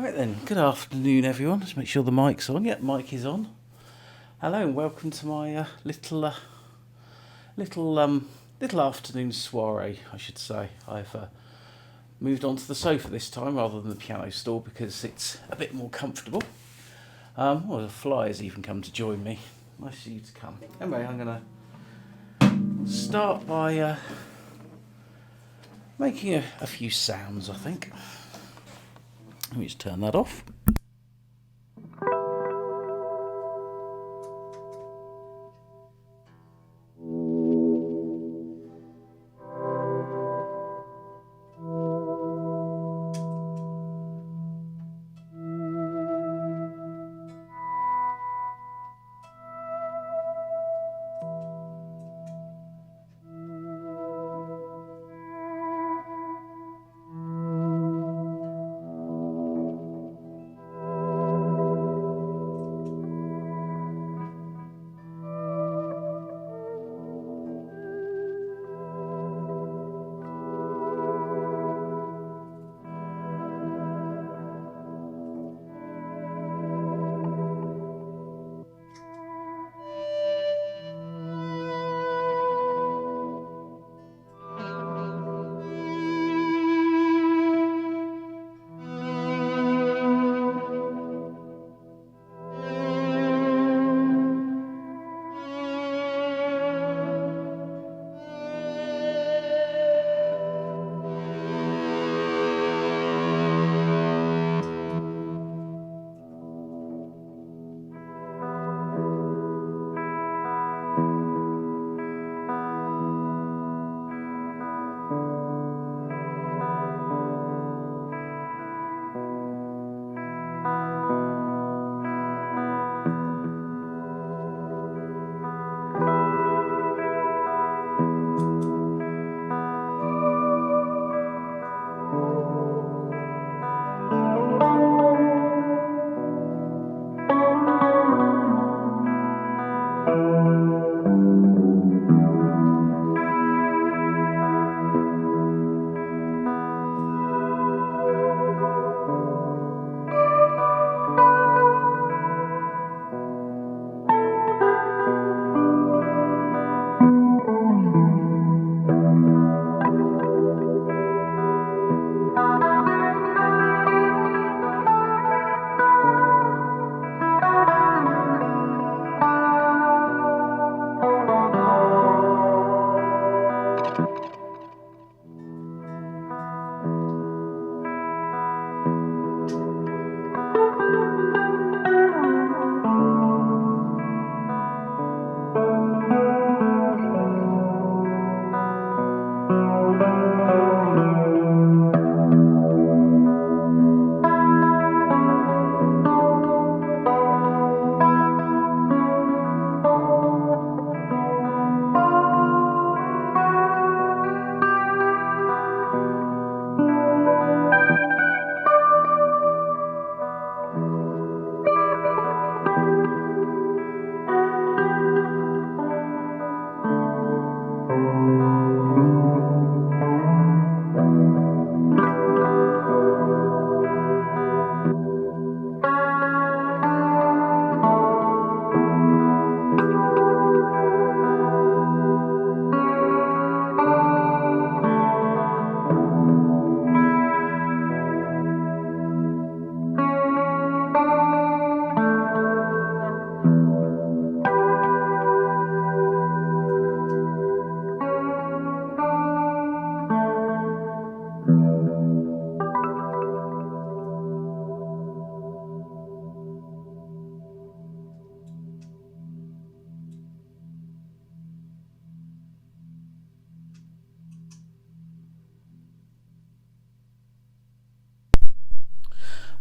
Right then, good afternoon everyone. Just make sure the mic's on. Yep, mic is on. Hello and welcome to my little afternoon soiree, I should say. I've moved onto the sofa this time rather than the piano stool because it's a bit more comfortable. Well, the fly has even come to join me. Nice of you to come. Anyway, I'm going to start by making a few sounds, I think. Let me just turn that off.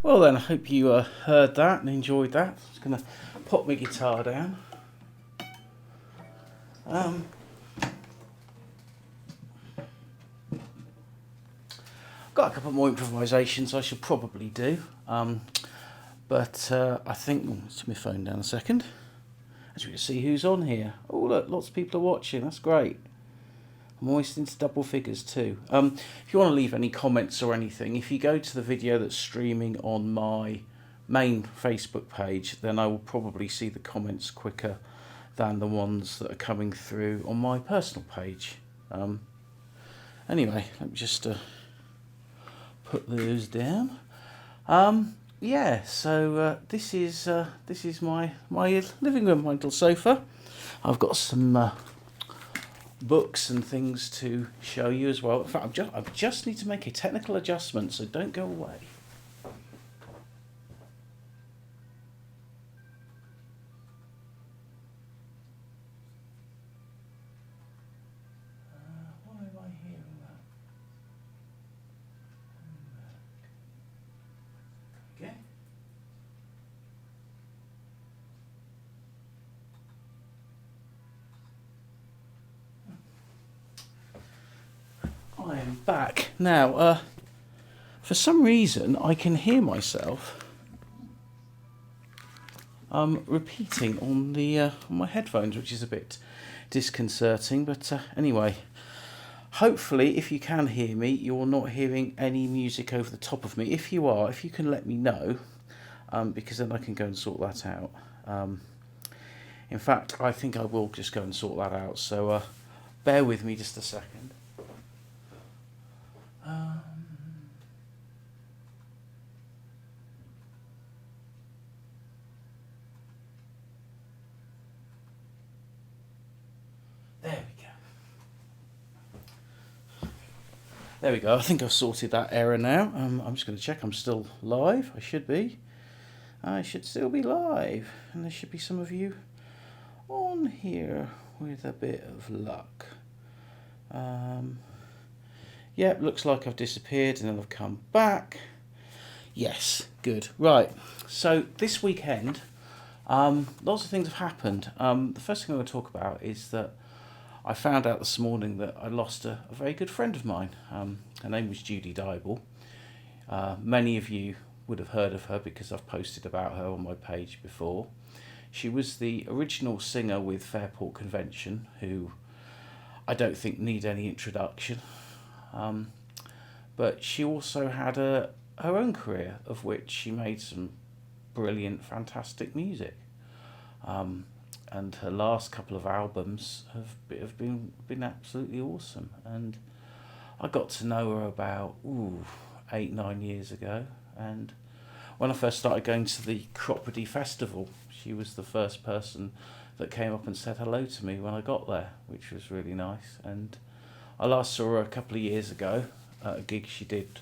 Well then, I hope you heard that and enjoyed that. I'm just going to pop my guitar down. Got a couple more improvisations I should probably do, but I think, let's turn my phone down a second, as we can see who's on here. Oh look, lots of people are watching, that's great. Moist into double figures too. If you want to leave any comments or anything, if you go to the video that's streaming on my main Facebook page, then I will probably see the comments quicker than the ones that are coming through on my personal page. Anyway, let me just put those down. Yeah, so this is my living room, my little sofa. I've got some books and things to show you as well. In fact, I just need to make a technical adjustment, so don't go away. Why am I hearing that? Okay. I am back. Now, for some reason, I can hear myself repeating on my headphones, which is a bit disconcerting. But anyway, hopefully, if you can hear me, you're not hearing any music over the top of me. If you are, if you can let me know, because then I can go and sort that out. In fact, I think I will just go and sort that out. So bear with me just a second. There we go. I think I've sorted that error now. I'm just going to check I'm still live. I should be. I should still be live. And there should be some of you on here with a bit of luck. Yeah, looks like I've disappeared and then I've come back. Yes, good. Right. So this weekend, lots of things have happened. The first thing I'm going to talk about is that I found out this morning that I lost a very good friend of mine. Her name was Judy Dyble. Many of you would have heard of her because I've posted about her on my page before. She was the original singer with Fairport Convention, who I don't think need any introduction. But she also had her own career, of which she made some brilliant, fantastic music. And her last couple of albums have been absolutely awesome. And I got to know her about 8-9 years ago. And when I first started going to the Cropredy Festival, she was the first person that came up and said hello to me when I got there, which was really nice. And I last saw her a couple of years ago at a gig she did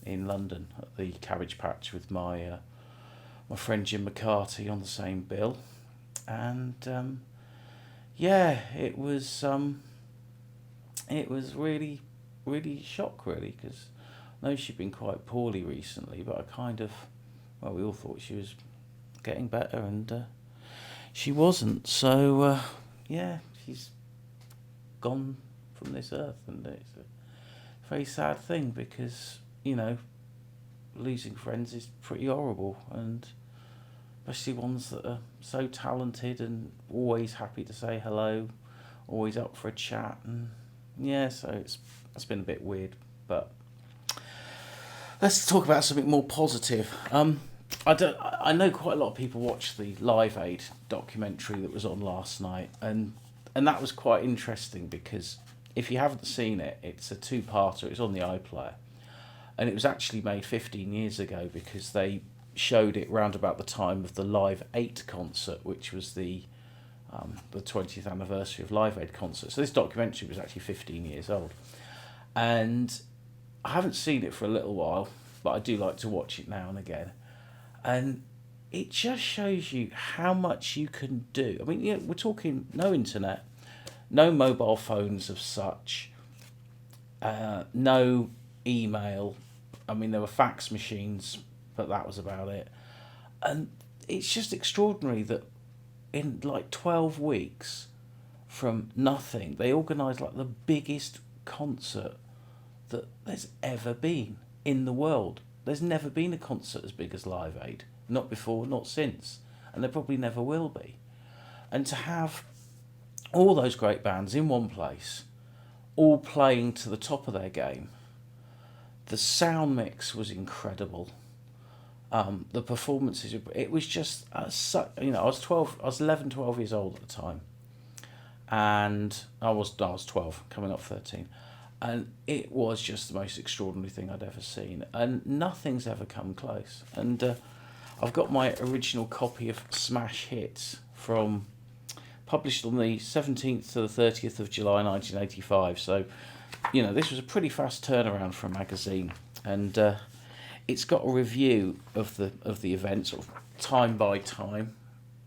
in London at the Cabbage Patch with my friend Jim McCarty on the same bill. And yeah, it was really, really shock, really, because I know she'd been quite poorly recently, but we all thought she was getting better, and she wasn't. So yeah, she's gone from this earth, and it's a very sad thing because, losing friends is pretty horrible, and especially ones that are so talented and always happy to say hello, always up for a chat, and yeah, so it's been a bit weird. But let's talk about something more positive. I know quite a lot of people watched the Live Aid documentary that was on last night, and that was quite interesting because if you haven't seen it, it's a two-parter. It's on the iPlayer, and it was actually made 15 years ago because they showed it round about the time of the Live 8 concert, which was the 20th anniversary of Live Aid concert. So this documentary was actually 15 years old. And I haven't seen it for a little while, but I do like to watch it now and again. And it just shows you how much you can do. I mean, we're talking no internet, no mobile phones of such, no email. I mean, there were fax machines, but that was about it. And it's just extraordinary that in like 12 weeks from nothing, they organised like the biggest concert that there's ever been in the world. There's never been a concert as big as Live Aid. Not before, not since. And there probably never will be. And to have all those great bands in one place, all playing to the top of their game. The sound mix was incredible. The performances, it was just, I was 11, 12 years old at the time. And I was 12, coming up 13. And it was just the most extraordinary thing I'd ever seen. And nothing's ever come close. And I've got my original copy of Smash Hits published on the 17th to the 30th of July 1985. So, this was a pretty fast turnaround for a magazine. And it's got a review of the event, sort of time by time,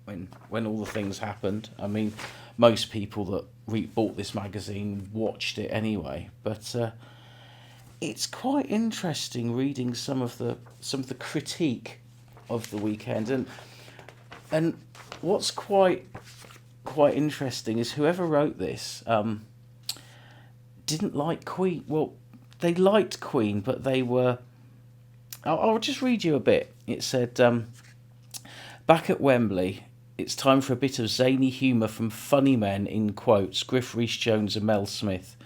when all the things happened. I mean, most people that bought this magazine watched it anyway, but it's quite interesting reading some of the critique of the weekend, and what's quite interesting is whoever wrote this didn't like Queen. Well, they liked Queen, but they were. I'll just read you a bit. It said, back at Wembley, it's time for a bit of zany humour from funny men, in quotes, Griff Rhys-Jones and Mel Smith,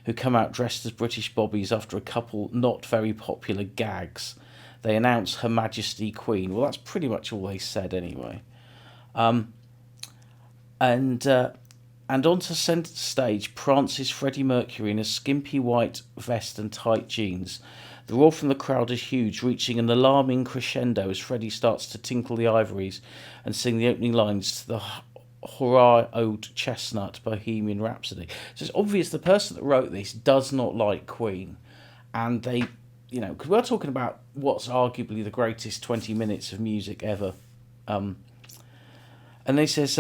who come out dressed as British bobbies after a couple not very popular gags. They announce Her Majesty Queen. Well, that's pretty much all they said anyway. And onto centre stage prances Freddie Mercury in a skimpy white vest and tight jeans. The roar from the crowd is huge, reaching an alarming crescendo as Freddie starts to tinkle the ivories and sing the opening lines to the Hurrah Old Chestnut Bohemian Rhapsody. So it's obvious the person that wrote this does not like Queen. And they, because we're talking about what's arguably the greatest 20 minutes of music ever. And they says,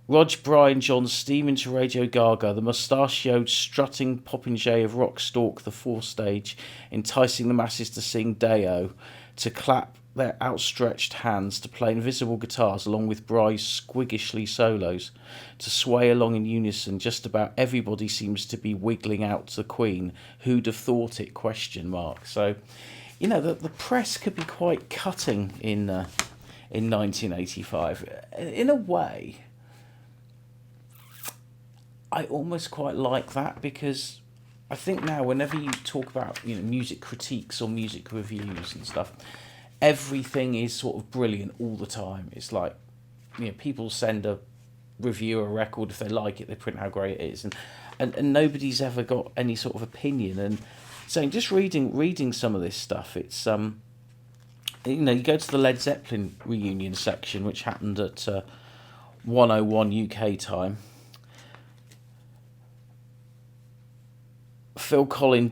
Rog, Brian, John steam into Radio Gaga, the mustachioed, strutting popinjay of rock stalk the forestage, enticing the masses to sing Deo, to clap their outstretched hands, to play invisible guitars along with Bry's squiggishly solos, to sway along in unison. Just about everybody seems to be wiggling out to the Queen. Who'd have thought it? ? So, the press could be quite cutting in 1985. In a way, I almost quite like that, because I think now whenever you talk about music critiques or music reviews and stuff, everything is sort of brilliant all the time. It's like people send a review a record, if they like it they print how great it is, and nobody's ever got any sort of opinion. And saying just reading some of this stuff, it's you go to the Led Zeppelin Reunion section, which happened at 1:01 UK time. Phil Collins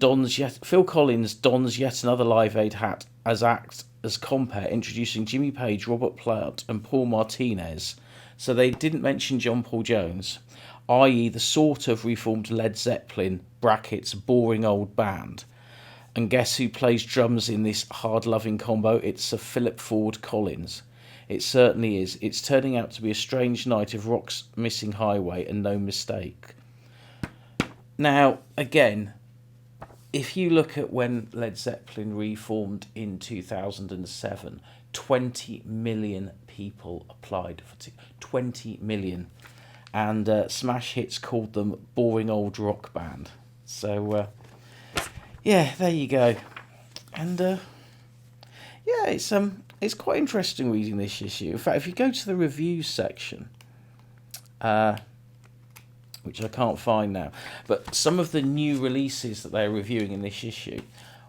dons yet another Live Aid hat as compere, introducing Jimmy Page, Robert Plant and Paul Martinez. So they didn't mention John Paul Jones, i.e. the sort of reformed Led Zeppelin (brackets boring old band). And guess who plays drums in this hard-loving combo? It's Sir Philip Ford Collins. It certainly is. It's turning out to be a strange night of rock's missing highway, and no mistake. Now, again, if you look at when Led Zeppelin reformed in 2007, 20 million people applied for 20 million. And Smash Hits called them boring old rock band. So, there you go. And, it's quite interesting reading this issue. In fact, if you go to the reviews section, which I can't find now, but some of the new releases that they're reviewing in this issue.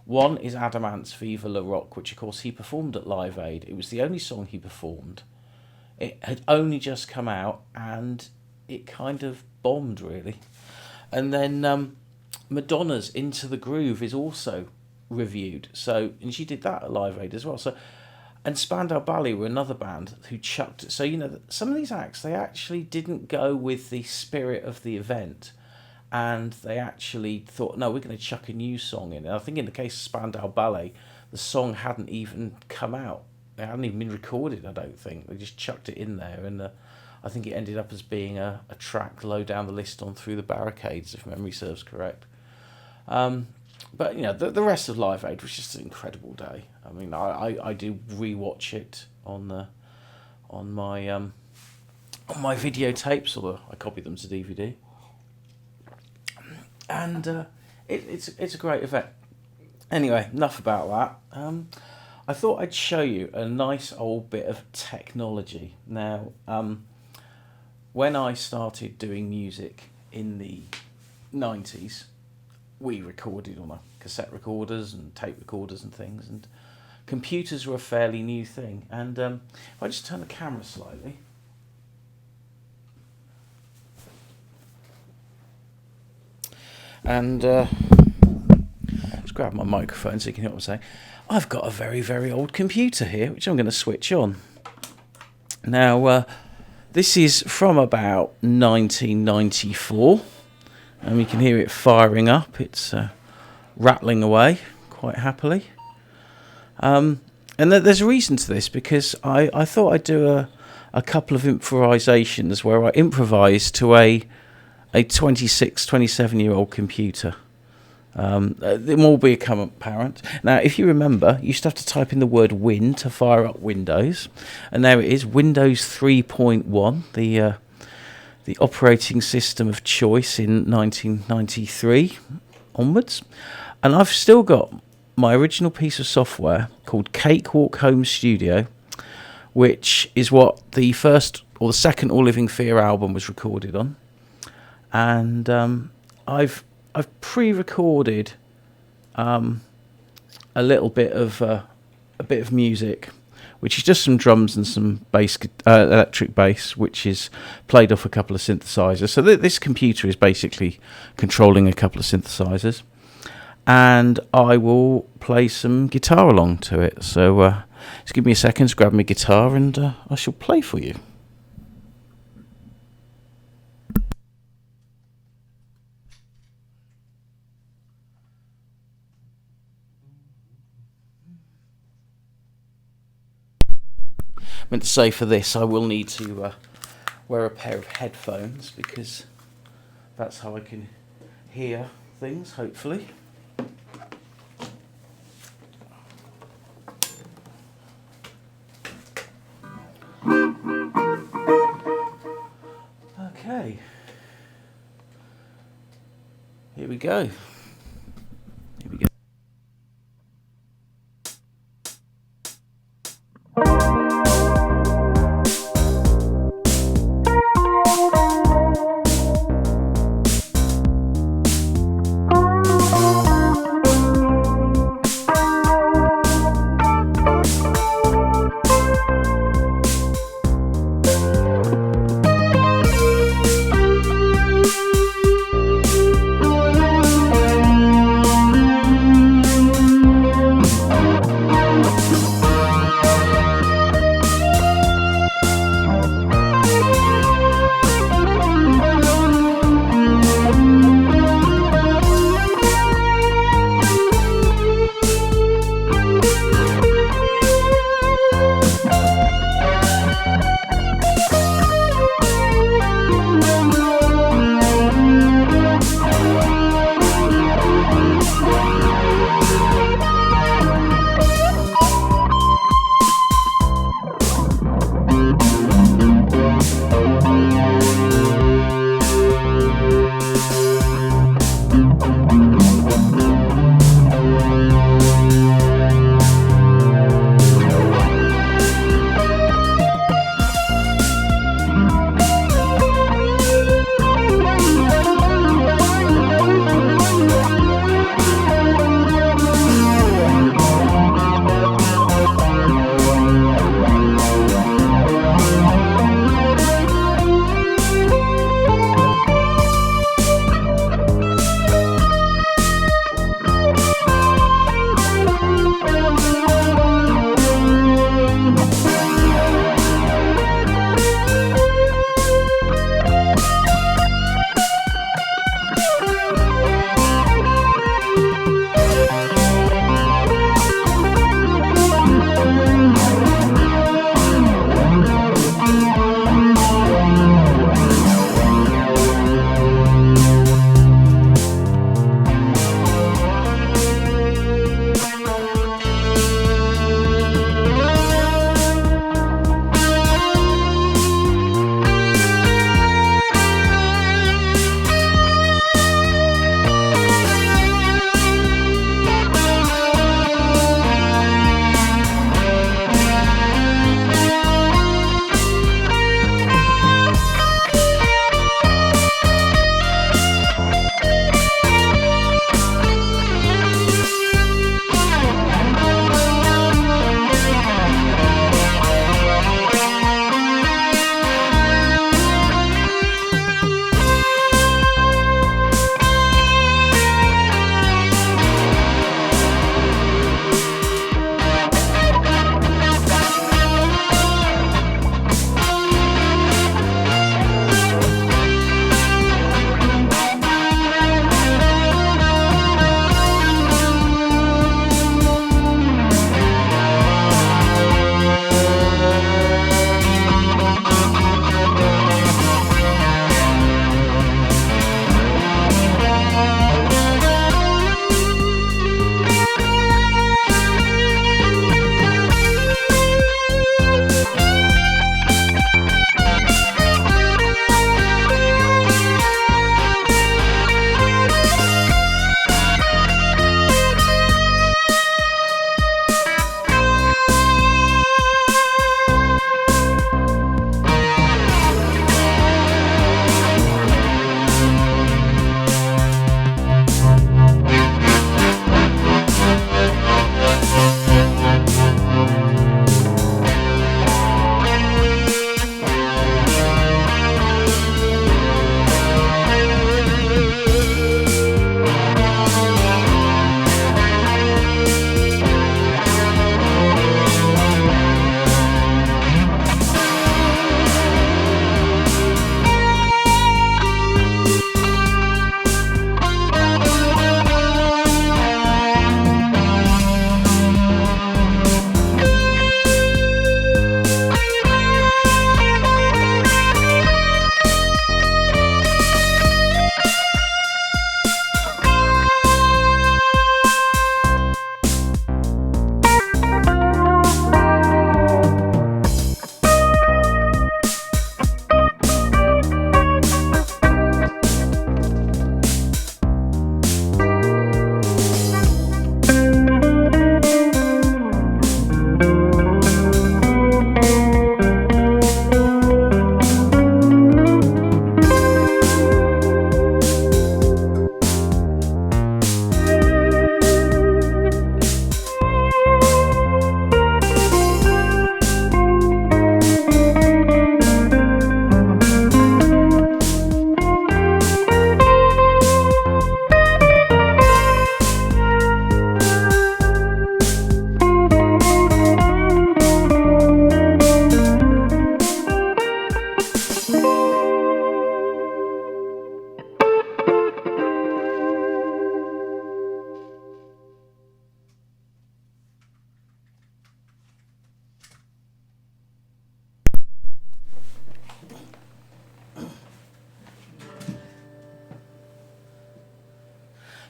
One is Adamant's Viva La Rock, which of course he performed at Live Aid. It was the only song he performed. It had only just come out and it kind of bombed, really. And then Madonna's Into the Groove is also reviewed. And she did that at Live Aid as well. And Spandau Ballet were another band who chucked it. So, some of these acts, they actually didn't go with the spirit of the event. And they actually thought, no, we're going to chuck a new song in. And I think in the case of Spandau Ballet, the song hadn't even come out. It hadn't even been recorded, I don't think. They just chucked it in there. And I think it ended up as being a track low down the list on Through the Barricades, if memory serves correct. But the rest of Live Aid was just an incredible day. I mean, I do rewatch it on my videotapes, although I copy them to DVD. and it's a great event. Anyway, enough about that. I thought I'd show you a nice old bit of technology. Now, when I started doing music in the 90s, we recorded on cassette recorders and tape recorders and things, and computers were a fairly new thing. And if I just turn the camera slightly. And let's grab my microphone so you can hear what I'm saying. I've got a very, very old computer here, which I'm going to switch on. Now, this is from about 1994, and we can hear it firing up. It's rattling away quite happily. And there's a reason to this, because I thought I'd do a couple of improvisations where I improvised to a 26, 27-year-old computer. It will become apparent. Now, if you remember, you used to have to type in the word Win to fire up Windows, and there it is, Windows 3.1, the operating system of choice in 1993 onwards. And I've still got my original piece of software called Cakewalk Home Studio, which is what the first or the second All Living Fear album was recorded on. And I've pre-recorded a little bit of music, which is just some drums and some bass, electric bass, which is played off a couple of synthesizers. So this computer is basically controlling a couple of synthesizers, and I will play some guitar along to it. So just give me a second to grab my guitar, and I shall play for you. I meant to say, for this I will need to wear a pair of headphones, because that's how I can hear things, hopefully. Okay, here we go.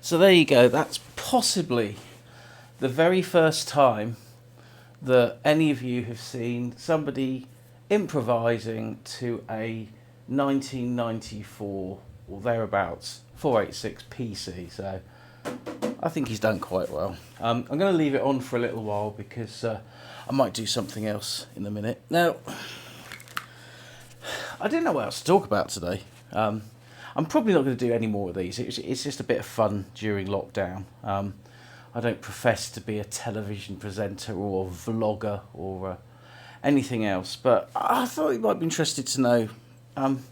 So there you go. That's possibly the very first time that any of you have seen somebody improvising to a 1994 or thereabouts 486 PC. So I think he's done quite well. I'm going to leave it on for a little while because I might do something else in a minute. Now, I didn't know what else to talk about today. I'm probably not going to do any more of these. It's just a bit of fun during lockdown. I don't profess to be a television presenter or a vlogger or anything else, but I thought you might be interested to know. I've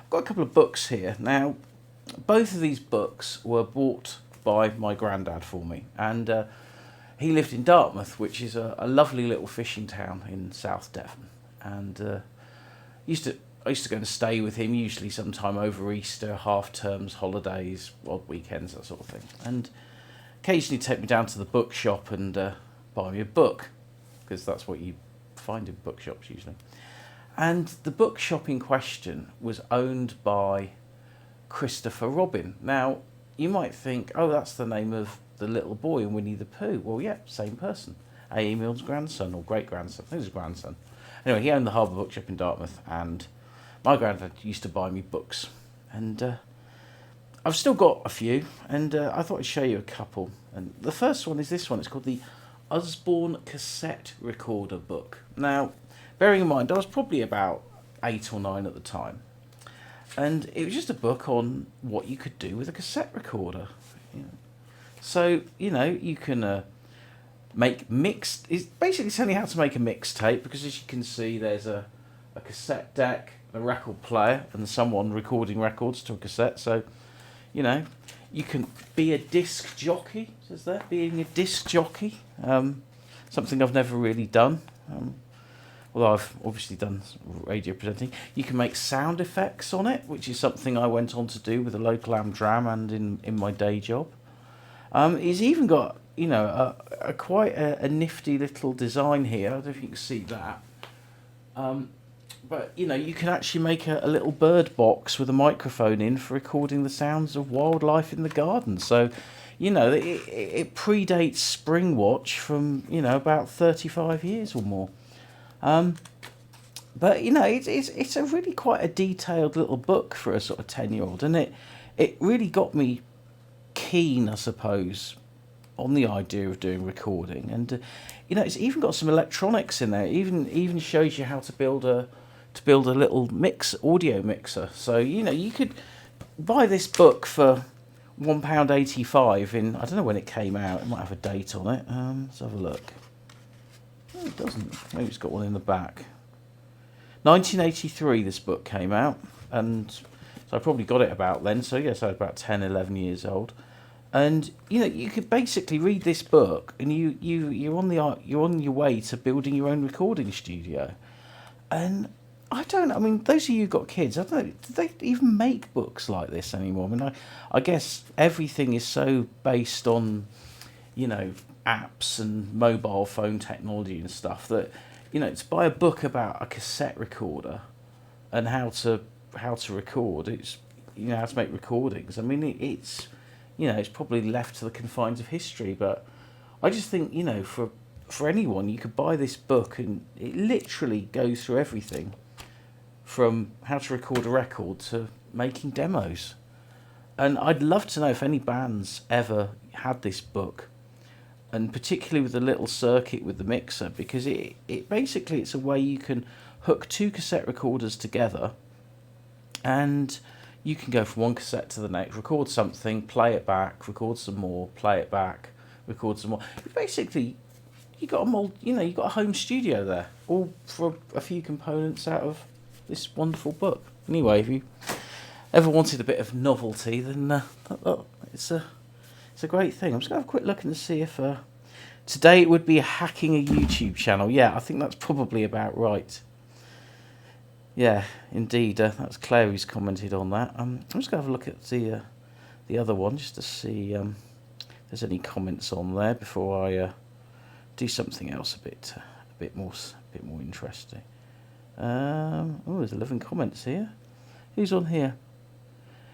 got a couple of books here. Now, both of these books were bought by my granddad for me, and he lived in Dartmouth, which is a lovely little fishing town in South Devon, and I used to go and stay with him, usually sometime over Easter, half terms, holidays, odd weekends, that sort of thing, and occasionally take me down to the bookshop and buy me a book, because that's what you find in bookshops usually. And the bookshop in question was owned by Christopher Robin. Now, you might think, oh, that's the name of the little boy in Winnie the Pooh. Well, yeah, same person. A.E. Milne's grandson, or great-grandson. I think it was grandson. Anyway, he owned the Harbour Bookshop in Dartmouth, and my granddad used to buy me books. And I've still got a few, and I thought I'd show you a couple. And the first one is this one. It's called the Osborne Cassette Recorder book. Now, bearing in mind, I was probably about 8 or 9 at the time. And it was just a book on what you could do with a cassette recorder. So, you can make mixed... It's basically telling you how to make a mixtape, because as you can see, there's a cassette deck, a record player, and someone recording records to a cassette. So, you can be a disc jockey, says there, being a disc jockey. Something I've never really done. Although I've obviously done radio presenting. You can make sound effects on it, which is something I went on to do with a local Amdram and in my day job. He's even got, a quite a nifty little design here. I don't know if you can see that. But, you can actually make a little bird box with a microphone in for recording the sounds of wildlife in the garden. So, it predates Springwatch from, about 35 years or more. But it's a really quite a detailed little book for a sort of 10-year-old, and it really got me keen, I suppose, on the idea of doing recording. And it's even got some electronics in there. It even shows you how to build a little audio mixer. So you could buy this book for £1.85 in, I don't know when it came out. It might have a date on it. Let's have a look. Oh, it doesn't. Maybe it's got one in the back. 1983 this book came out, and so I probably got it about then. So yes, I was about 10, 11 years old. And you could basically read this book, and you're on your way to building your own recording studio. And those of you who've got kids, I don't know, do they even make books like this anymore? I guess everything is so based on, apps and mobile phone technology and stuff that, to buy a book about a cassette recorder and how to record, it's, how to make recordings. It's probably left to the confines of history, but I just think, for anyone, you could buy this book and it literally goes through everything from how to record a record to making demos. And I'd love to know if any bands ever had this book, and particularly with the little circuit with the mixer, because it basically it's a way you can hook 2 cassette recorders together, and you can go from one cassette to the next, record something, play it back, record some more, play it back, record some more. Basically, you got you got a home studio there, all for a few components out of this wonderful book. Anyway, if you ever wanted a bit of novelty, then it's a great thing. I'm just going to have a quick look and see if today it would be hacking a YouTube channel. Yeah, I think that's probably about right. Yeah, indeed. That's Claire who's commented on that. I'm just going to have a look at the other one just to see if there's any comments on there before I do something else a bit more interesting. There's 11 comments here. Who's on here?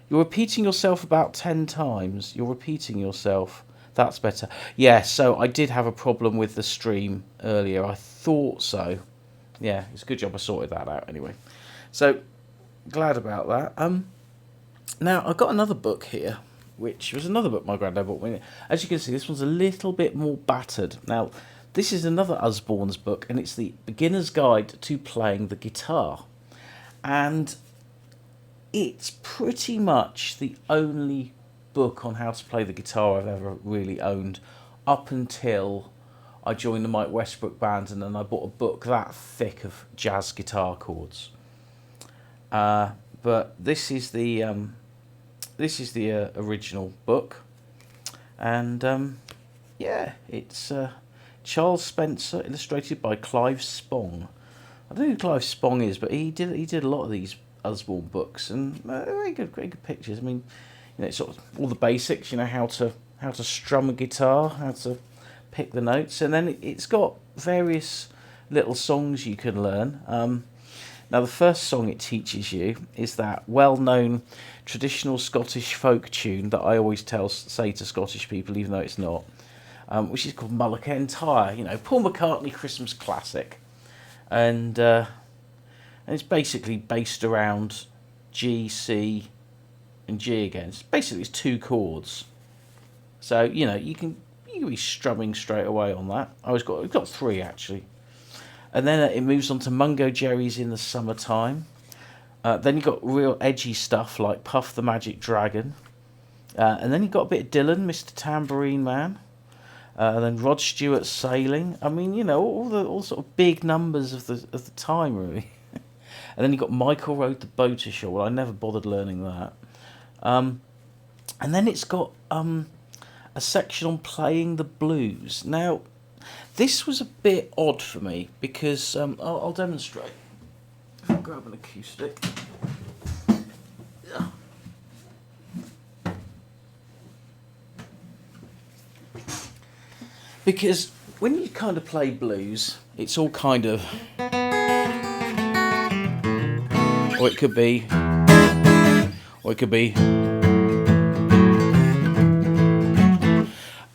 You're repeating yourself about 10 times. You're repeating yourself. That's better. Yeah, so I did have a problem with the stream earlier. I thought so. Yeah, it's a good job I sorted that out anyway. So, glad about that. Now, I've got another book here, which was another book my granddad bought me. As you can see, this one's a little bit more battered. Now, this is another Osborne's book, and it's the Beginner's Guide to Playing the Guitar. And it's pretty much the only book on how to play the guitar I've ever really owned, up until I joined the Mike Westbrook band, and then I bought a book that thick of jazz guitar chords. But this is the original book, and yeah, it's Charles Spencer, illustrated by Clive Spong. I don't know who Clive Spong is, but he did a lot of these Osborne books, and very good pictures. I mean, you know, it's sort of all the basics. You know, how to strum a guitar, how to pick the notes, and then it's got various little songs you can learn. Now, the first song it teaches you is that well-known traditional Scottish folk tune that I always say to Scottish people, even though it's not, which is called Mull of Kintyre. You know, Paul McCartney Christmas classic, and it's basically based around G, C, and G again. It's 2 chords, so you know you can be strumming straight away on that. I've got 3 actually. And then it moves on to Mungo Jerry's In the Summertime. Then you've got real edgy stuff like Puff the Magic Dragon. And then you've got a bit of Dylan, Mr. Tambourine Man. And then Rod Stewart's Sailing. I mean, you know, all sort of big numbers of the time, really. And then you've got Michael Rode the Boat Ashore. Well, I never bothered learning that. And then it's got a section on playing the blues. Now, this was a bit odd for me because I'll demonstrate. If I grab an acoustic. Because when you kind of play blues, it's all kind of, or it could be,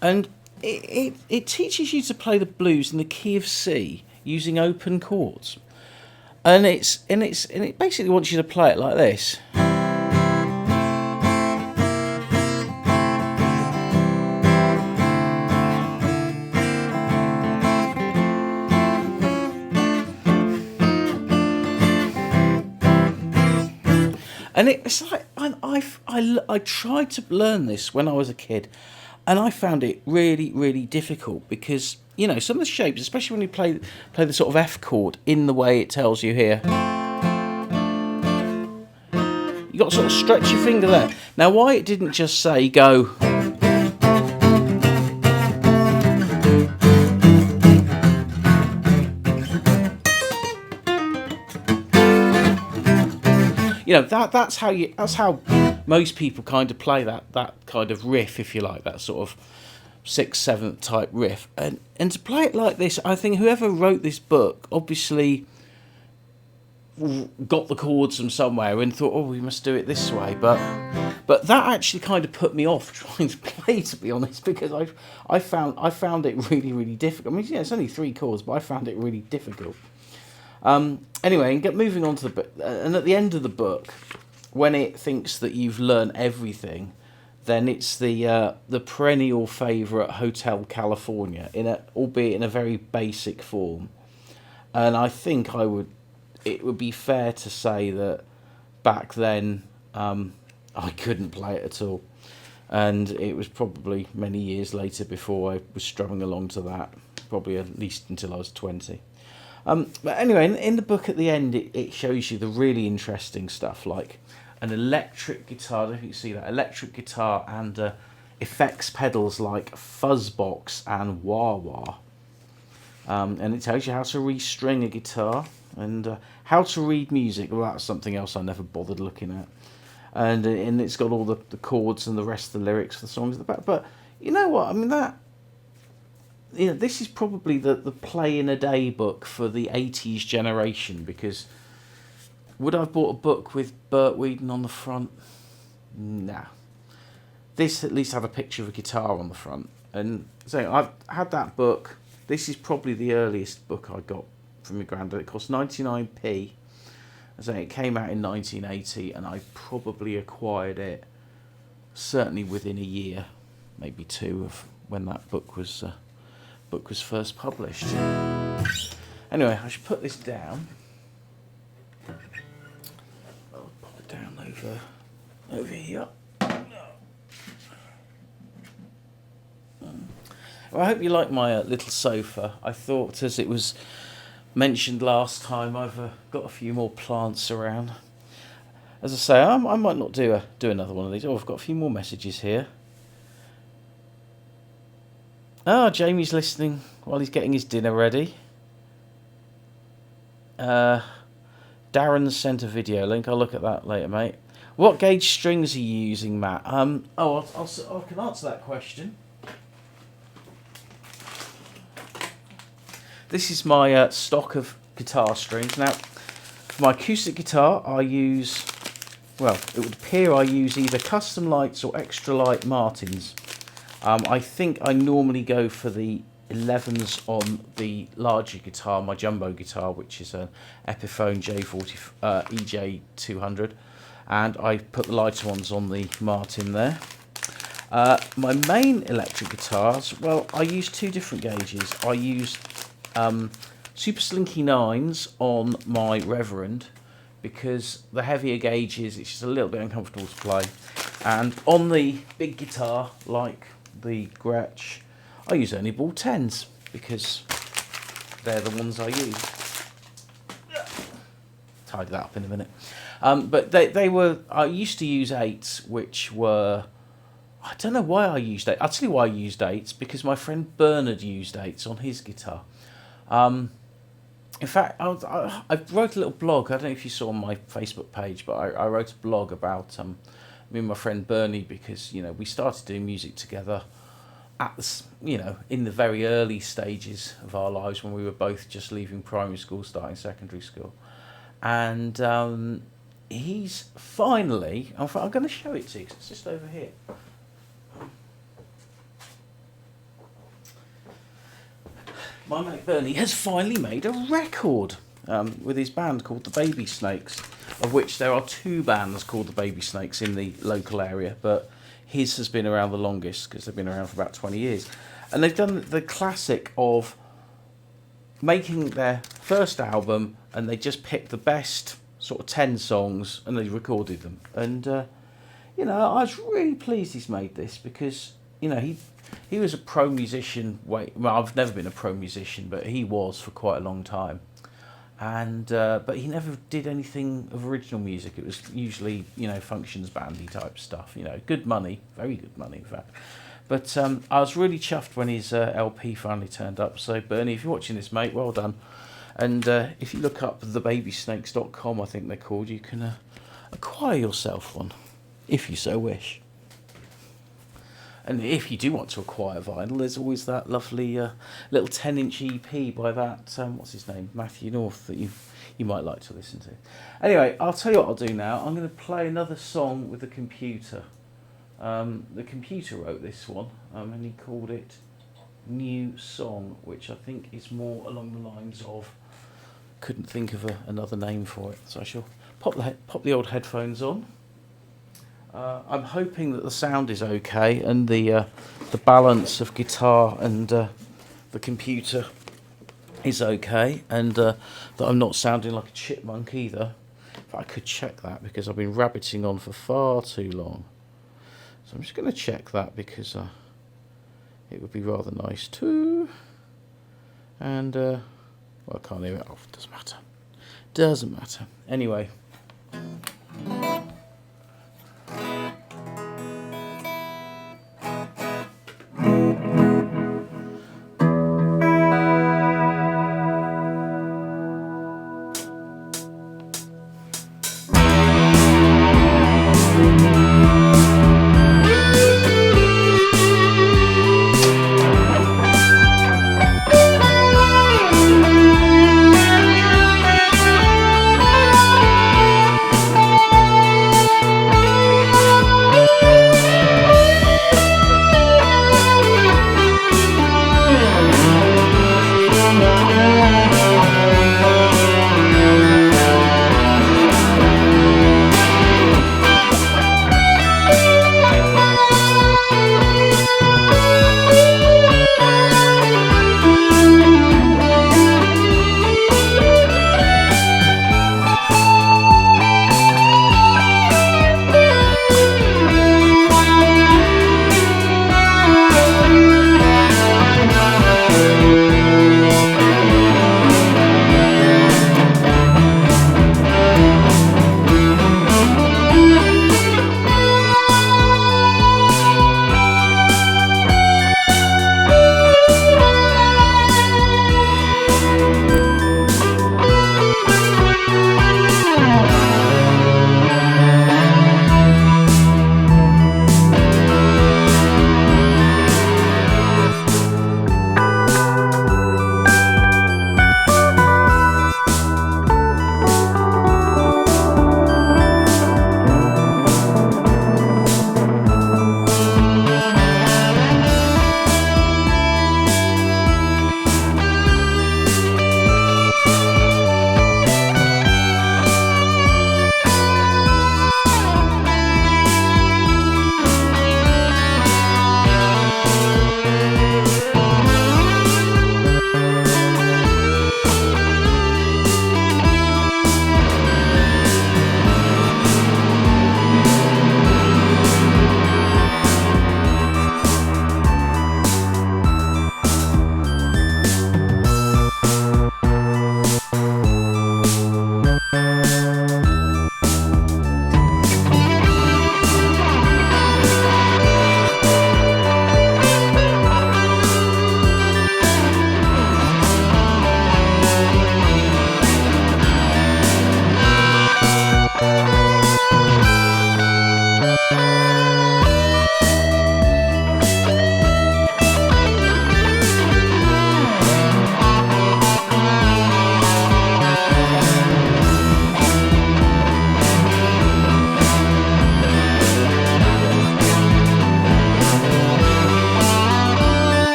and it teaches you to play the blues in the key of C using open chords, and it basically wants you to play it like this. And it's like I tried to learn this when I was a kid, and I found it really, really difficult because, you know, some of the shapes, especially when you play the sort of F chord in the way it tells you here, you got to sort of stretch your finger there. Now, why it didn't just say go, you know, that's how most people kind of play that kind of riff, if you like, that sort of 6/7 type riff, and to play it like this, I think whoever wrote this book obviously got the chords from somewhere and thought, oh, we must do it this way, but that actually kind of put me off trying to play, to be honest, because I found it really, really difficult. I mean, yeah, it's only 3 chords, but I found it really difficult. Anyway, and moving on to the book, and at the end of the book, when it thinks that you've learned everything, then it's the perennial favourite Hotel California, albeit in a very basic form. And I think it would be fair to say that back then I couldn't play it at all, and it was probably many years later before I was strumming along to that, probably at least until I was 20. But anyway, in the book at the end, it shows you the really interesting stuff, like an electric guitar. I don't know if you can see that. Electric guitar and effects pedals like Fuzzbox and Wah-Wah. And it tells you how to restring a guitar and how to read music. Well, that's something else I never bothered looking at. And it's got all the chords and the rest of the lyrics for the songs at the back. But you know what? I mean, this is probably the play in a day book for the 80s generation, because would I have bought a book with Burt Whedon on the front? Nah. This at least had a picture of a guitar on the front. And so I've had that book. This is probably the earliest book I got from my granddad. It cost 99p. So it came out in 1980, and I probably acquired it certainly within a year, maybe two, of when that book was first published. Anyway, I should put this down. I'll pop it down over here. Well, I hope you like my little sofa. I thought, as it was mentioned last time, I've got a few more plants around. As I say, I might not do another one of these. Oh, I've got a few more messages here. Jamie's listening while he's getting his dinner ready. Darren sent a video link. I'll look at that later, mate. What gauge strings are you using, Matt? I can answer that question. This is my stock of guitar strings. Now, for my acoustic guitar, I use, well, it would appear I use either custom lights or extra light Martins. I think I normally go for the 11s on the larger guitar, my jumbo guitar, which is an Epiphone EJ200, and I put the lighter ones on the Martin there. My main electric guitars, well, I use two different gauges. I use Super Slinky 9s on my Reverend, because the heavier gauges, it's just a little bit uncomfortable to play. And on the big guitar, like the Gretsch, I use only ball 10s, because they're the ones I use. Tidy that up in a minute. But they were, I used to use 8s, which were, I don't know why I used 8. I'll tell you why I used 8s, because my friend Bernard used 8s on his guitar. In fact, I wrote a little blog. I don't know if you saw on my Facebook page, but I wrote a blog about me and my friend Bernie, because we started doing music together at in the very early stages of our lives, when we were both just leaving primary school, starting secondary school, and he's finally. I'm going to show it to you, 'cause it's just over here. My mate Bernie has finally made a record with his band called the Baby Snakes, of which there are two bands called the Baby Snakes in the local area, but his has been around the longest, because they've been around for about 20 years. And they've done the classic of making their first album, and they just picked the best sort of 10 songs and they recorded them. And, I was really pleased he's made this, because, he was a pro musician. Well, I've never been a pro musician, but he was for quite a long time. And but he never did anything of original music. It was usually, functions bandy type stuff. Good money, very good money, in fact. But I was really chuffed when his LP finally turned up. So Bernie, if you're watching this, mate, well done. And if you look up thebabysnakes.com, I think they're called, you can acquire yourself one, if you so wish. And if you do want to acquire vinyl, there's always that lovely little 10-inch EP by that, what's his name, Matthew North, that you might like to listen to. Anyway, I'll tell you what I'll do now. I'm going to play another song with the computer. The computer wrote this one, and he called it New Song, which I think is more along the lines of, couldn't think of another name for it. So I shall pop the old headphones on. I'm hoping that the sound is okay, and the balance of guitar and the computer is okay, and that I'm not sounding like a chipmunk either. But I could check that, because I've been rabbiting on for far too long. So I'm just going to check that, because it would be rather nice too. And well, I can't hear it. Oh, doesn't matter. Anyway.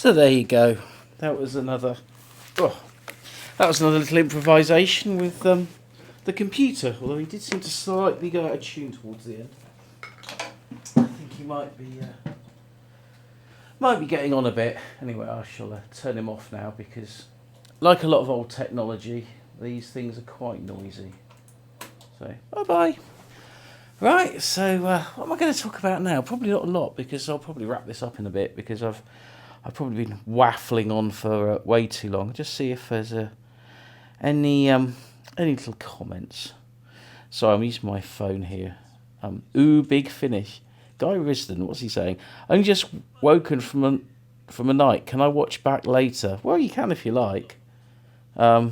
So there you go. That was another. Oh, that was another little improvisation with the computer. Although he did seem to slightly go out of tune towards the end. I think he might be getting on a bit. Anyway, I shall turn him off now because, like a lot of old technology, these things are quite noisy. So bye bye. Right, so what am I going to talk about now? Probably not a lot because I'll probably wrap this up in a bit because I've probably been waffling on for way too long. Just see if there's any little comments. So I'm using my phone here. Ooh, big finish. Guy Risden, what's he saying? Only just woken from a night. Can I watch back later? Well, you can if you like. Where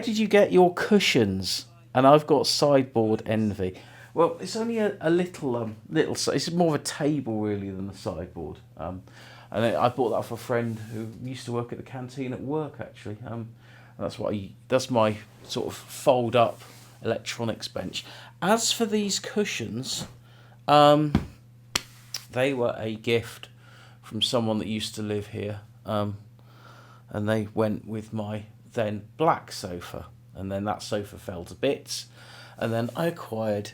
did you get your cushions? And I've got sideboard envy. Well, it's only a little. It's more of a table really than a sideboard. And I bought that for a friend who used to work at the canteen at work actually. That's my sort of fold up electronics bench. As for these cushions, they were a gift from someone that used to live here, and they went with my then black sofa. And then that sofa fell to bits. And then I acquired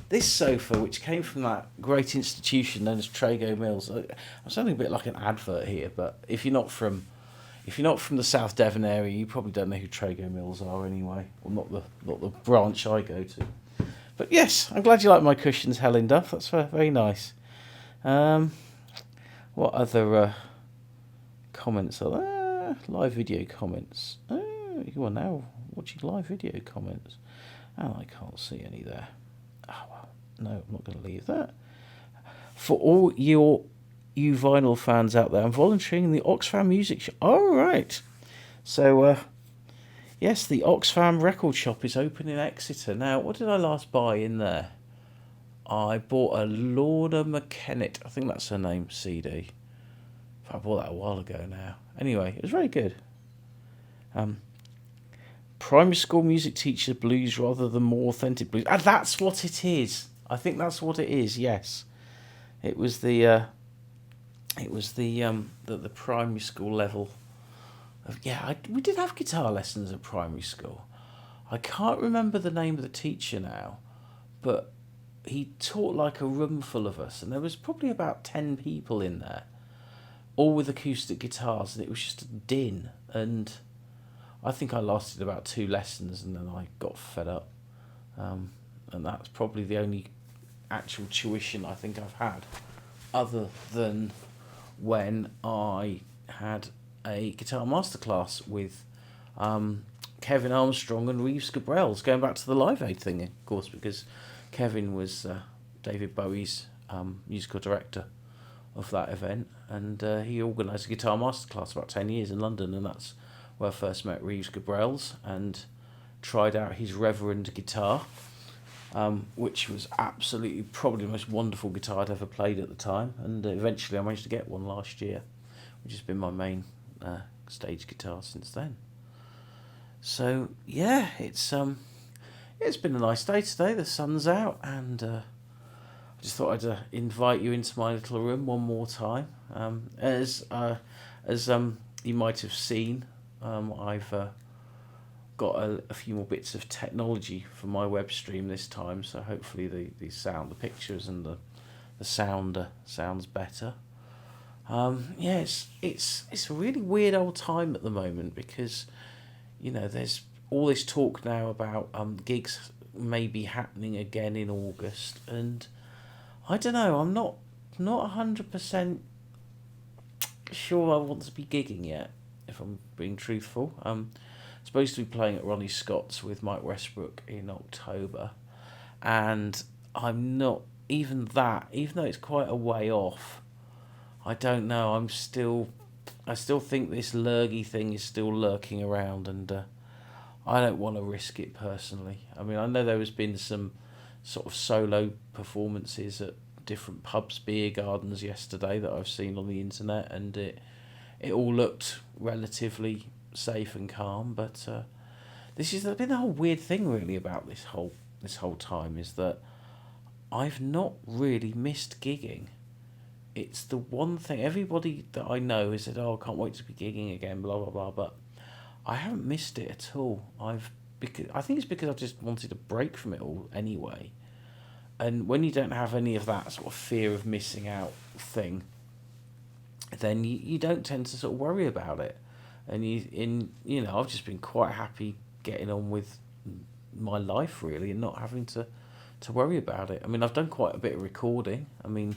this sofa, which came from that great institution known as Trago Mills. I'm sounding a bit like an advert here, but if you're not from the South Devon area, you probably don't know who Trago Mills are anyway, or not the branch I go to. But yes, I'm glad you like my cushions, Helen Duff. That's very nice. What other comments are there? Live video comments. Oh, you are now watching live video comments. Oh, I can't see any there. Oh, well, no, I'm not going to leave that. For all you vinyl fans out there, I'm volunteering in the Oxfam Music Shop. Oh, right. So, yes, the Oxfam Record Shop is open in Exeter. Now, what did I last buy in there? I bought a Lorna McKennitt, I think that's her name, CD. I bought that a while ago now. Anyway, it was very good. Primary school music teacher blues rather than more authentic blues. That's what it is. I think that's what it is. Yes, it was the primary school level. We did have guitar lessons at primary school. I can't remember the name of the teacher now, but he taught like a room full of us, and there was probably about 10 people in there, all with acoustic guitars, and it was just a din. And I think I lasted about 2 lessons and then I got fed up. And that's probably the only actual tuition I think I've had, other than when I had a guitar masterclass with Kevin Armstrong and Reeves Gabrels, going back to the Live Aid thing, of course, because Kevin was David Bowie's musical director of that event, and he organised a guitar masterclass about 10 years in London, and that's where I first met Reeves Gabrels and tried out his Reverend guitar, which was absolutely probably the most wonderful guitar I'd ever played at the time, and eventually I managed to get one last year, which has been my main stage guitar since then. So yeah, it's been a nice day today. The sun's out, and I just thought I'd invite you into my little room one more time. As you might have seen, I've got a few more bits of technology for my web stream this time, so hopefully the sound, the pictures, and the sound sounds better. It's a really weird old time at the moment because, there's all this talk now about gigs maybe happening again in August, and I don't know, I'm not 100% sure I want to be gigging yet, if I'm being truthful. I'm supposed to be playing at Ronnie Scott's with Mike Westbrook in October, and I'm not, even though it's quite a way off, I don't know, I still think this lurgy thing is still lurking around, and I don't want to risk it personally. I mean, I know there has been some sort of solo performances at different pubs, beer gardens yesterday that I've seen on the internet, and it all looked relatively safe and calm. But this has been the whole weird thing really about this whole time, is that I've not really missed gigging it's the one thing everybody that I know has said, "Oh, I can't wait to be gigging again," blah blah blah. But I haven't missed it at all. I think it's because I just wanted a break from it all anyway. And when you don't have any of that sort of fear of missing out thing, then you don't tend to sort of worry about it. And I've just been quite happy getting on with my life really, and not having to worry about it. I mean, I've done quite a bit of recording. I mean,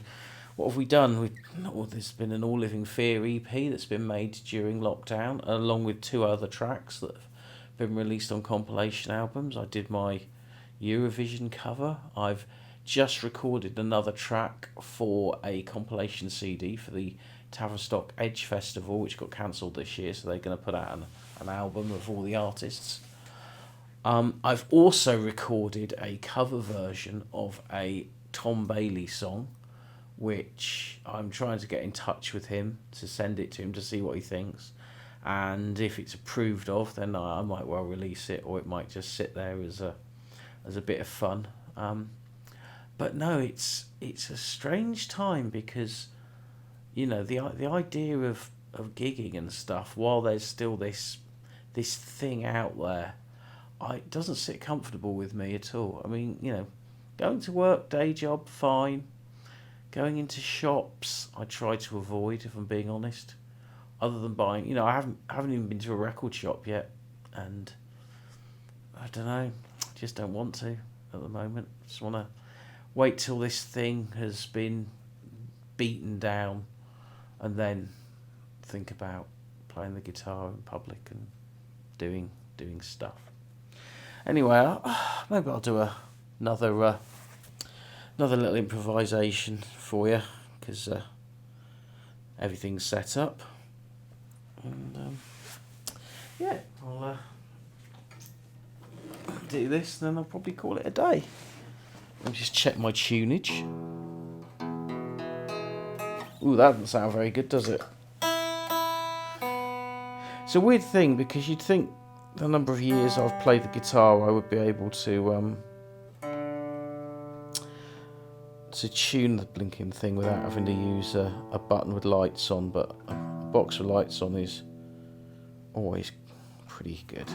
what have we done? There's been an All Living Fear EP that's been made during lockdown, along with 2 other tracks that have been released on compilation albums. I did my Eurovision cover. I've just recorded another track for a compilation CD for the Tavistock Edge Festival, which got cancelled this year, so they're going to put out an album of all the artists. I've also recorded a cover version of a Tom Bailey song, which I'm trying to get in touch with him to send it to him to see what he thinks. And if it's approved of, then I might well release it, or it might just sit there as a bit of fun. But no, it's a strange time because, the idea of gigging and stuff, while there's still this thing out there, it doesn't sit comfortable with me at all. I mean, going to work, day job, fine. Going into shops, I try to avoid, if I'm being honest. Other than buying, I haven't even been to a record shop yet, and I don't know, just don't want to at the moment. Just want to wait till this thing has been beaten down, and then think about playing the guitar in public and doing stuff. Anyway, maybe I'll do another little improvisation for you, because everything's set up. And I'll do this, then I'll probably call it a day. Let me just check my tunage. Ooh, that doesn't sound very good, does it? It's a weird thing, because you'd think the number of years I've played the guitar, I would be able to tune the blinking thing without having to use a button with lights on, but a box with lights on is always pretty good.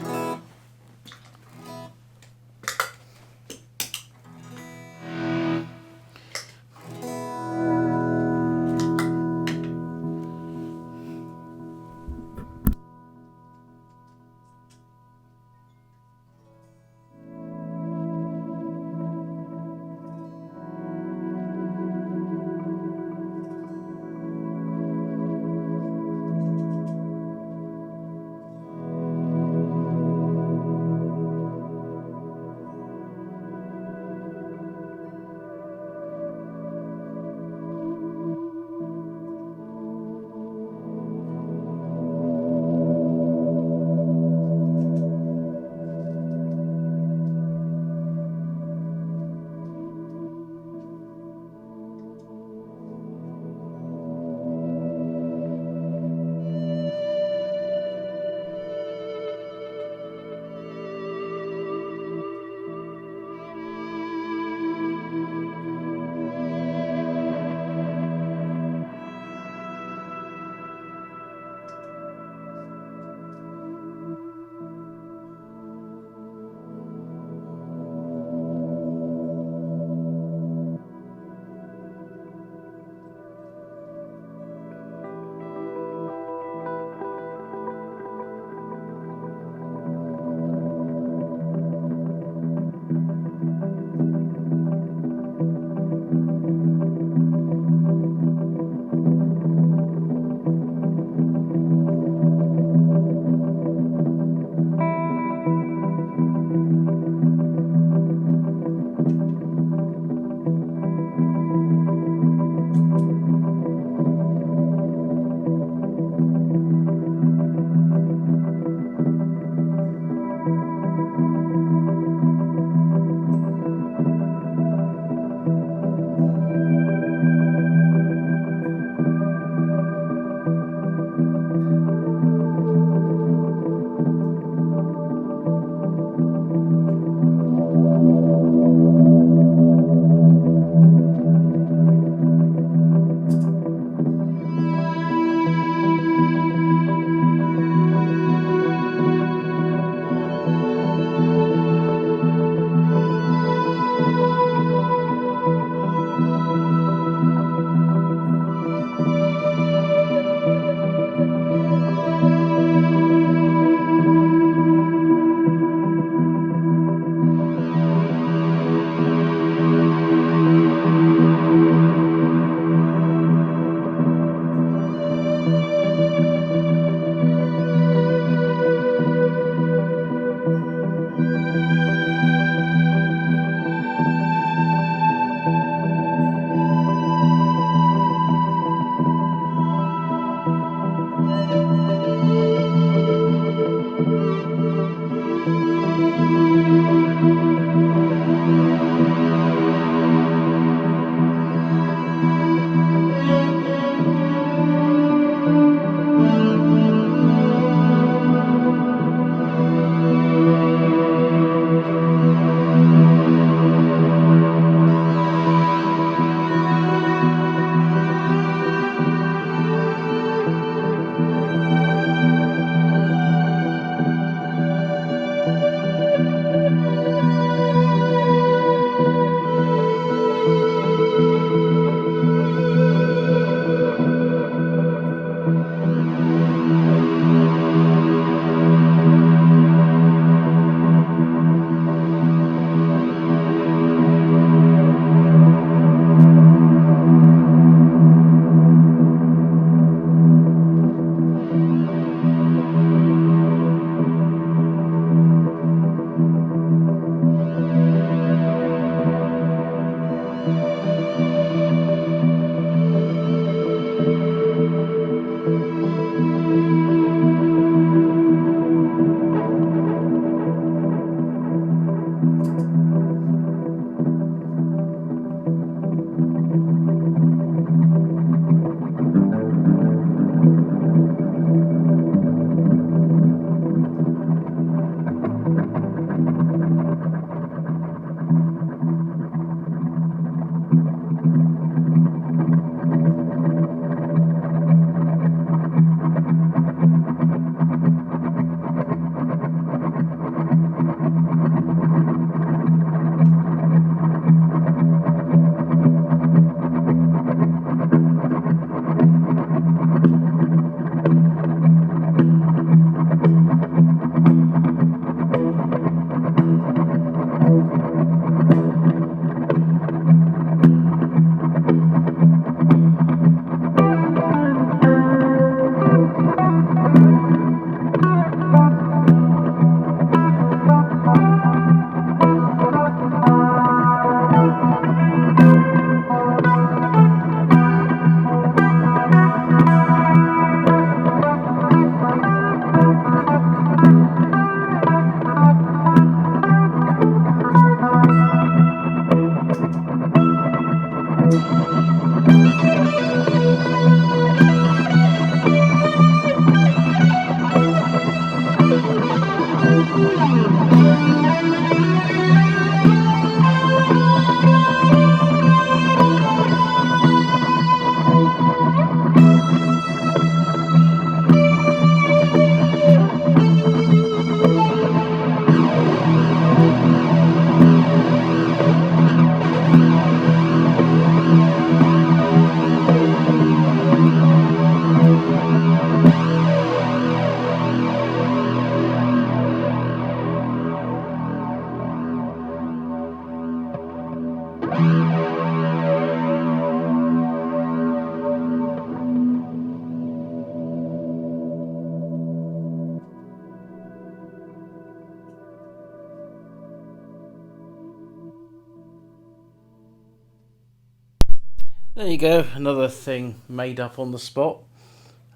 There you go, another thing made up on the spot,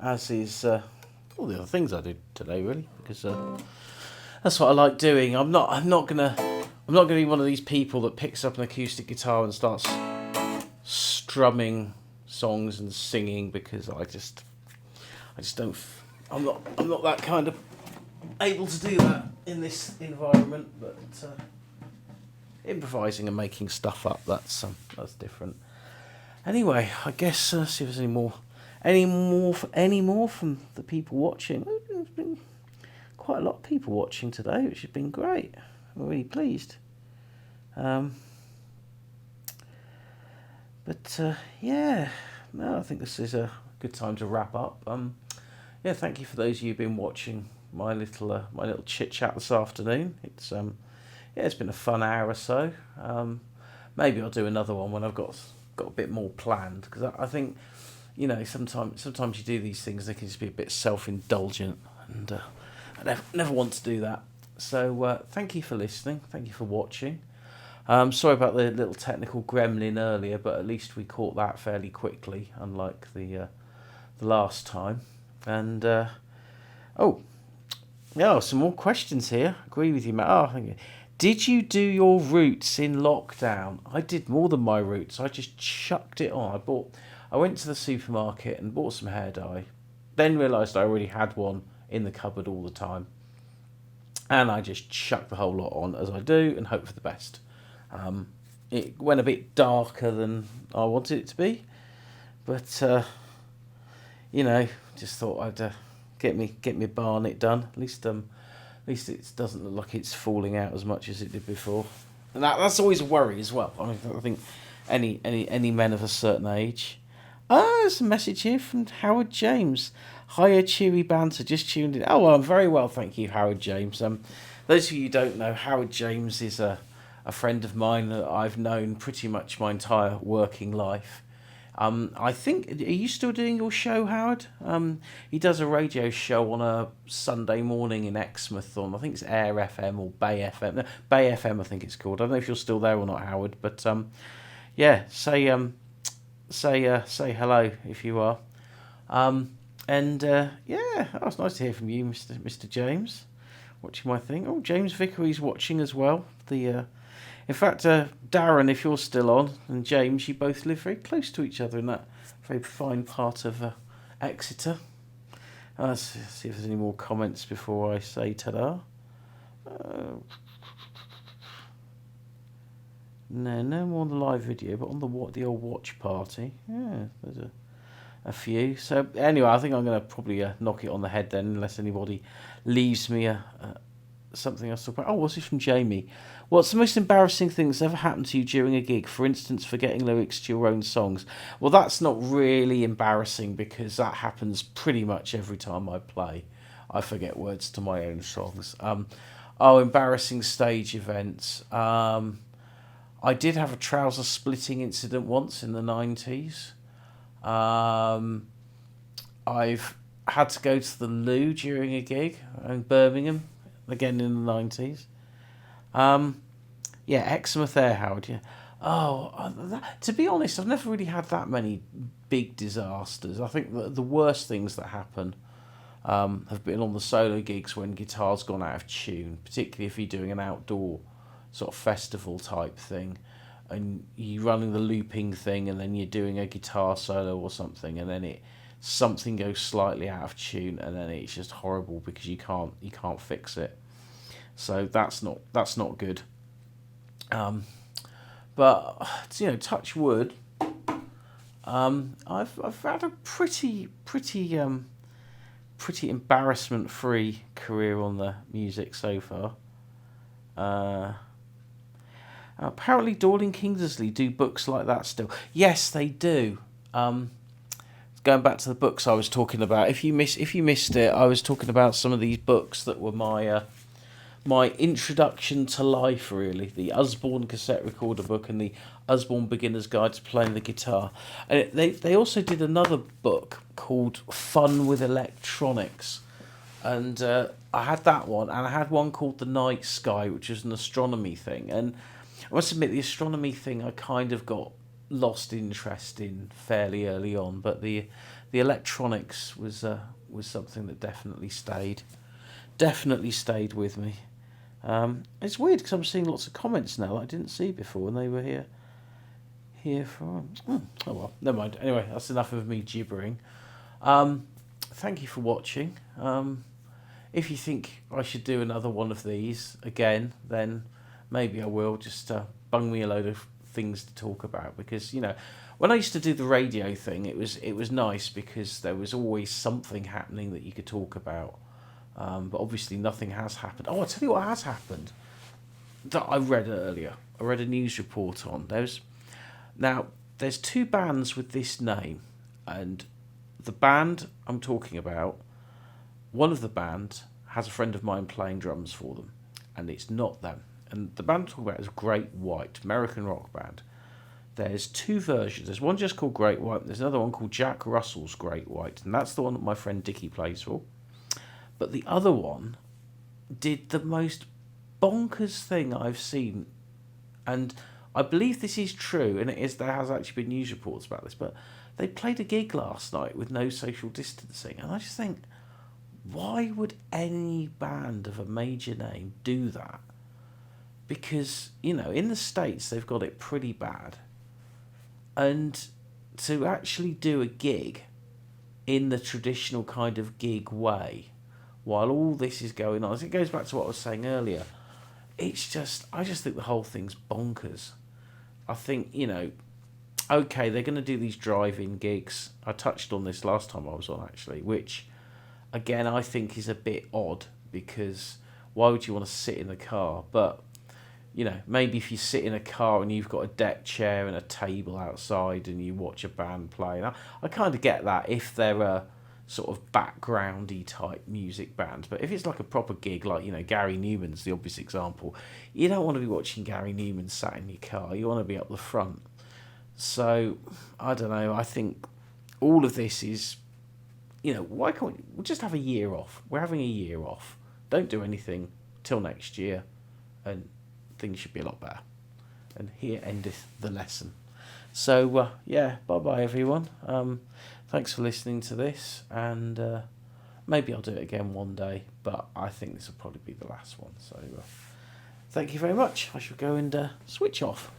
as is all the other things I did today, really, because that's what I like doing. I'm not gonna be one of these people that picks up an acoustic guitar and starts strumming songs and singing, because I just don't. I'm not that kind of able to do that in this environment. But improvising and making stuff up, that's different. Anyway, I guess see if there's any more from the people watching. There's been quite a lot of people watching today, which has been great. I'm really pleased. Yeah, no, I think this is a good time to wrap up. Yeah, thank you for those of you who've been watching my little chit chat this afternoon. It's it's been a fun hour or so. Maybe I'll do another one when I've got a bit more planned, because I think, sometimes you do these things, they can just be a bit self-indulgent, and I never want to do that. So thank you for listening, thank you for watching. Sorry about the little technical gremlin earlier, but at least we caught that fairly quickly, unlike the last time. And some more questions here. Agree with you, Matt. Thank you. Did you do your roots in lockdown? I did more than my roots. I just chucked it on. I went to the supermarket and bought some hair dye. Then realised I already had one in the cupboard all the time. And I just chucked the whole lot on, as I do, and hope for the best. It went a bit darker than I wanted it to be. But, just thought I'd get me barnet done. At least it doesn't look like it's falling out as much as it did before, and that's always a worry as well. I think any men of a certain age. There's a message here from Howard James. Hiya, cheery banter, just tuned in. Oh, well, I'm very well, thank you, Howard James. Those of you who don't know, Howard James is a friend of mine that I've known pretty much my entire working life. I think, are you still doing your show, Howard? He does a radio show on a Sunday morning in Exmouth on, I think it's Air FM or Bay FM. No, Bay FM, I think it's called. I don't know if you're still there or not, Howard, but say hello if you are. It's nice to hear from you, Mr. James, watching my thing. Oh, James Vickery's watching as well. In fact, Darren, if you're still on, and James, you both live very close to each other in that very fine part of Exeter. Let's see if there's any more comments before I say ta-da. No more on the live video, but on the old watch party. Yeah, there's a few. So anyway, I think I'm going to probably knock it on the head then, unless anybody leaves me something else to talk about. Oh, what's this from Jamie? What's the most embarrassing thing that's ever happened to you during a gig? For instance, forgetting lyrics to your own songs. Well, that's not really embarrassing, because that happens pretty much every time I play. I forget words to my own songs. Embarrassing stage events. I did have a trouser splitting incident once in the 90s. I've had to go to the loo during a gig in Birmingham, again in the 90s. Exmouth Air, Howard, yeah. To be honest, I've never really had that many big disasters. I think the worst things that happen have been on the solo gigs when guitar's gone out of tune, particularly if you're doing an outdoor sort of festival type thing, and you're running the looping thing, and then you're doing a guitar solo or something, and then something goes slightly out of tune, and then it's just horrible because you can't fix it. So that's not good. But touch wood. I've had a pretty embarrassment-free career on the music so far. Apparently, Dorling Kingsley do books like that still. Yes, they do. Going back to the books I was talking about. If you missed it, I was talking about some of these books that were my introduction to life, really. The Osborne cassette recorder book and the Osborne Beginner's Guide to Playing the Guitar. And they also did another book called Fun with Electronics. And I had that one, and I had one called The Night Sky, which was an astronomy thing. And I must admit, the astronomy thing I kind of got lost interest in fairly early on, but the electronics was something that definitely stayed with me. It's weird because I'm seeing lots of comments now that I didn't see before when they were here for. Oh well, never mind. Anyway, that's enough of me gibbering. Thank you for watching. If you think I should do another one of these again, then maybe I will. Just bung me a load of things to talk about, because when I used to do the radio thing, it was nice because there was always something happening that you could talk about. But obviously nothing has happened. Oh, I'll tell you what has happened that I read earlier. I read a news report on. There's two bands with this name, and the band I'm talking about, one of the band has a friend of mine playing drums for them, and it's not them. And the band I'm talking about is Great White, American rock band. There's two versions. There's one just called Great White, and there's another one called Jack Russell's Great White, and that's the one that my friend Dickie plays for. But the other one did the most bonkers thing I've seen, and I believe this is true, and there has actually been news reports about this, but they played a gig last night with no social distancing, and I just think, why would any band of a major name do that? Because, in the States they've got it pretty bad, and to actually do a gig in the traditional kind of gig way while all this is going on, it goes back to what I was saying earlier. I just think the whole thing's bonkers. I think, okay, they're going to do these drive-in gigs. I touched on this last time I was on, actually, which, again, I think is a bit odd, because why would you want to sit in the car? But, maybe if you sit in a car and you've got a deck chair and a table outside and you watch a band play. I kind of get that if they're a sort of backgroundy type music band. But if it's like a proper gig, like, Gary Newman's the obvious example, you don't want to be watching Gary Newman sat in your car. You want to be up the front. So, I don't know. I think all of this is, why can't we'll just have a year off? We're having a year off. Don't do anything till next year, and things should be a lot better. And here endeth the lesson. So, bye-bye, everyone. Thanks for listening to this, and maybe I'll do it again one day, but I think this will probably be the last one. So, thank you very much. I shall go and switch off.